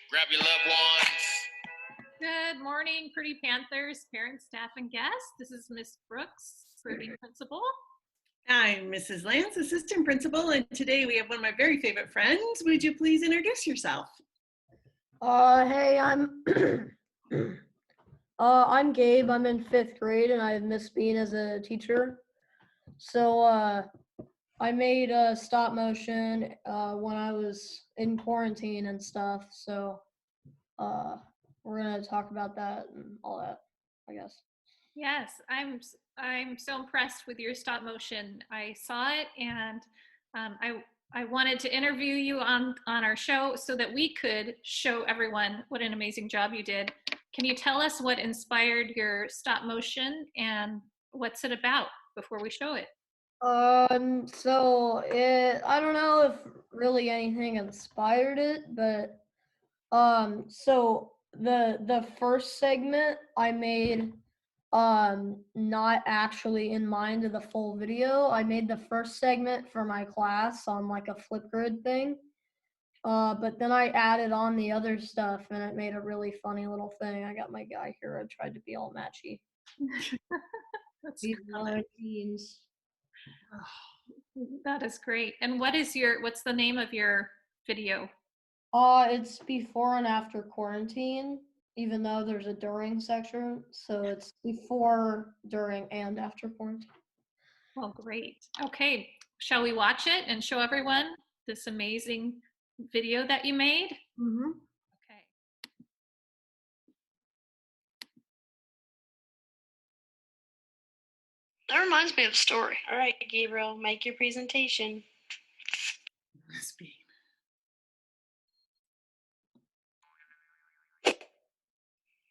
Grab your loved ones. Good morning, Purdy Panthers, parents, staff, and guests. This is Miss Brooks, Purdy Principal. I'm Mrs. Lance, Assistant Principal, and today we have one of my very favorite friends. Would you please introduce yourself? Hey, I'm Gabe. I'm in 5th grade, and I miss being as a teacher. So, I made a stop motion when I was in quarantine and stuff. So, we're gonna talk about that and all that, I guess. Yes, I'm so impressed with your stop motion. I saw it, and I wanted to interview you on our show so that we could show everyone what an amazing job you did. Can you tell us what inspired your stop motion and what's it about before we show it? So I don't know if really anything inspired it, but so the first segment I made not actually in mind of the full video. I made the first segment for my class on like a Flipgrid thing. But then I added on the other stuff and it made a really funny little thing. I got my guy here. I tried to be all matchy. That is great. And what's the name of your video? It's before and after quarantine, even though there's a during section. So it's before, during, and after quarantine. Well, great. Okay, shall we watch it and show everyone this amazing video that you made? Mm-hmm. Okay. That reminds me of a story. All right, Gabriel, make your presentation.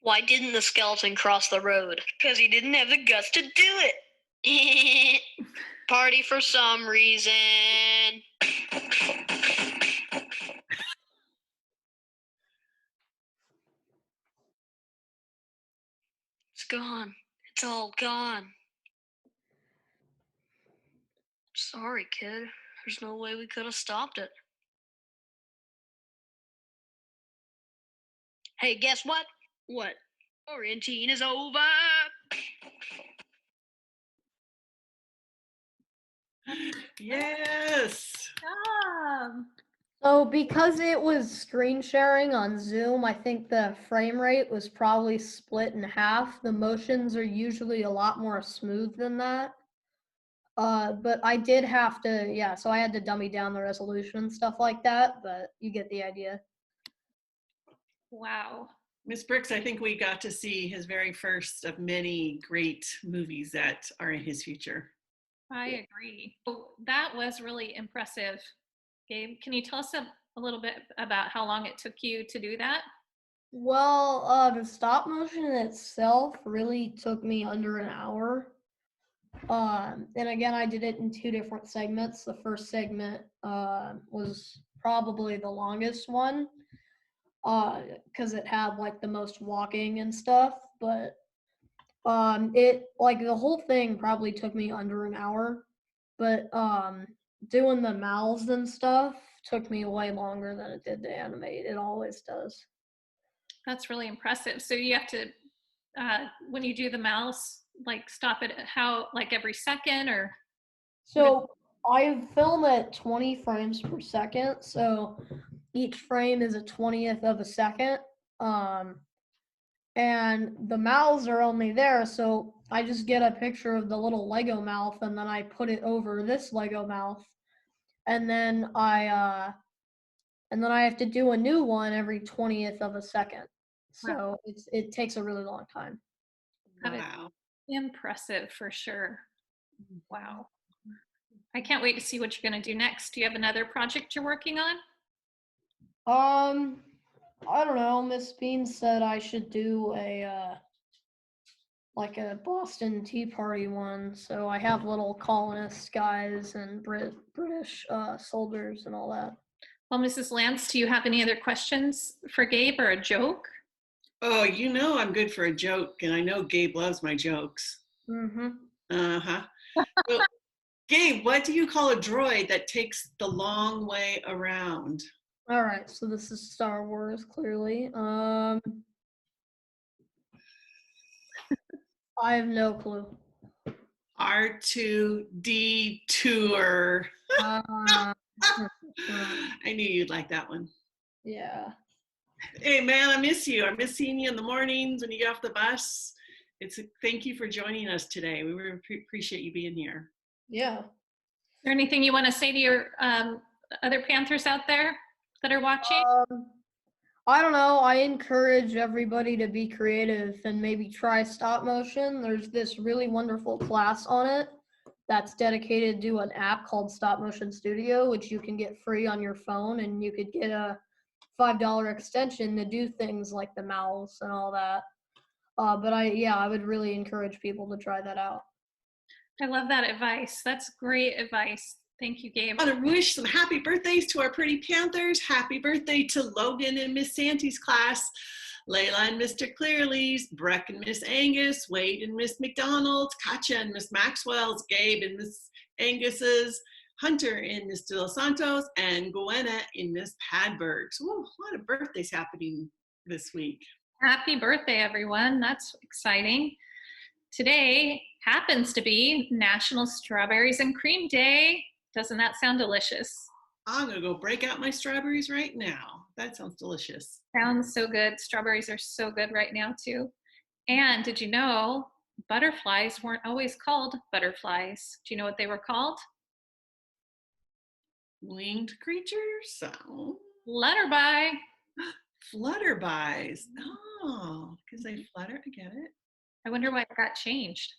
Why didn't the skeleton cross the road? Because he didn't have the guts to do it. Party for some reason. It's gone. It's all gone. Sorry, kid. There's no way we could have stopped it. Hey, guess what? What? Quarantine is over. Yes. So because it was screen sharing on Zoom, I think the frame rate was probably split in half. The motions are usually a lot more smooth than that. But I did have to, so I had to dummy down the resolution and stuff like that, but you get the idea. Wow. Miss Brooks, I think we got to see his very first of many great movies that are in his future. I agree. Oh, that was really impressive. Gabe, can you tell us a little bit about how long it took you to do that? Well, the stop motion itself really took me under an hour. And again, I did it in 2 different segments. The first segment was probably the longest one because it had like the most walking and stuff. But it like the whole thing probably took me under an hour. But doing the mouths and stuff took me way longer than it did to animate. It always does. That's really impressive. So you have to, when you do the mouse, like stop it like every second or? So I film at 20 frames per second. So each frame is a 20th of a second. And the mouths are only there. So I just get a picture of the little Lego mouth and then I put it over this Lego mouth. And then I have to do a new one every 20th of a second. So wow. it takes a really long time. Wow. Impressive for sure. Wow. I can't wait to see what you're going to do next. Do you have another project you're working on? I don't know. Miss Bean said I should do a like a Boston Tea Party one. So I have little colonist guys and British soldiers and all that. Well, Mrs. Lance, do you have any other questions for Gabe or a joke? Oh, you know I'm good for a joke, and I know Gabe loves my jokes. Mm-hmm. Uh-huh. So, Gabe, what do you call a droid that takes the long way around? All right, so this is Star Wars, clearly. I have no clue. R2D tour. Uh, I knew you'd like that one. yeah. Hey man, I miss you. I miss seeing you in the mornings when you get off the bus. Thank you for joining us today. We really appreciate you being here. Yeah. Is there anything you want to say to your other Panthers out there that are watching? I don't know. I encourage everybody to be creative and maybe try stop motion. There's this really wonderful class on it that's dedicated to an app called Stop Motion Studio, which you can get free on your phone, and you could get a $5 extension to do things like the mouse and all that. But I would really encourage people to try that out. I love that advice. That's great advice. Thank you, Gabe. I want to wish some happy birthdays to our Purdy Panthers. Happy birthday to Logan and Miss Santy's class, Layla and Mr. Clearly's, Breck and Miss Angus, Wade and Miss McDonald's, Katja and Miss Maxwell's, Gabe and Miss Angus's, Hunter and Miss De Los Santos, and Gwenna in Miss Padberg's. Ooh, a lot of birthdays happening this week. Happy birthday, everyone. That's exciting. Today happens to be National Strawberries and Cream Day. Doesn't that sound delicious? I'm going to go break out my strawberries right now. That sounds delicious. Sounds so good. Strawberries are so good right now, too. And did you know butterflies weren't always called butterflies? Do you know what they were called? Winged creatures? Oh. Flutterby. Flutterbys. Oh, because they flutter. I get it. I wonder why it got changed.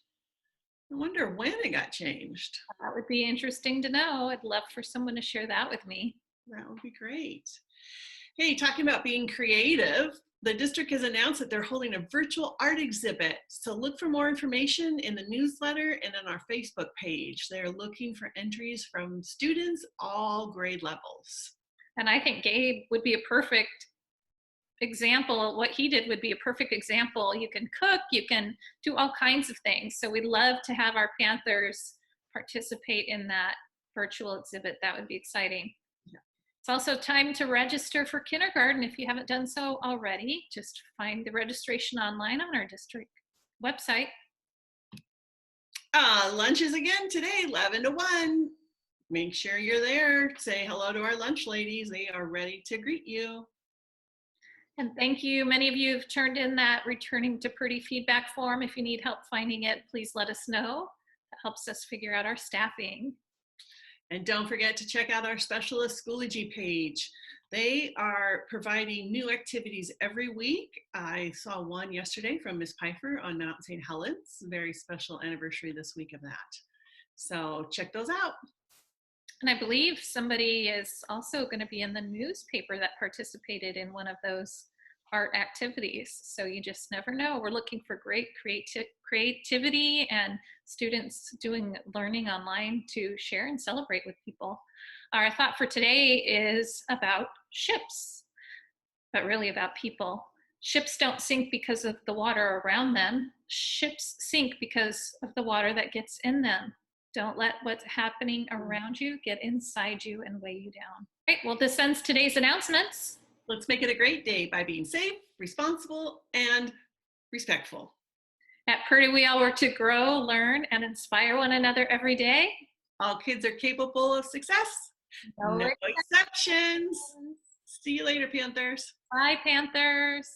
I wonder when it got changed. That would be interesting to know. I'd love for someone to share that with me. That would be great. Hey, talking about being creative, the district has announced that they're holding a virtual art exhibit. So look for more information in the newsletter and on our Facebook page. They're looking for entries from students, all grade levels. And I think Gabe would be a perfect example. What he did would be a perfect example. You can cook, you can do all kinds of things. So we'd love to have our Panthers participate in that virtual exhibit. That would be exciting. Yeah. It's also time to register for kindergarten. If you haven't done so already, just find the registration online on our district website. Lunches again today, 11 to 1. Make sure you're there. Say hello to our lunch ladies. They are ready to greet you. And thank you. Many of you have turned in that returning to Purdy feedback form. If you need help finding it, please let us know. That helps us figure out our staffing. And don't forget to check out our specialist Schoology page. They are providing new activities every week. I saw one yesterday from Miss Pfeiffer on Mount St. Helens. Very special anniversary this week of that. So check those out. And I believe somebody is also going to be in the newspaper that participated in one of those art activities. So you just never know. We're looking for great creativity and students doing learning online to share and celebrate with people. Our thought for today is about ships, but really about people. Ships don't sink because of the water around them. Ships sink because of the water that gets in them. Don't let what's happening around you get inside you and weigh you down. Great, well, this ends today's announcements. Let's make it a great day by being safe, responsible, and respectful. At Purdy, we all work to grow, learn, and inspire one another every day. All kids are capable of success. No exceptions. See you later, Panthers. Bye, Panthers.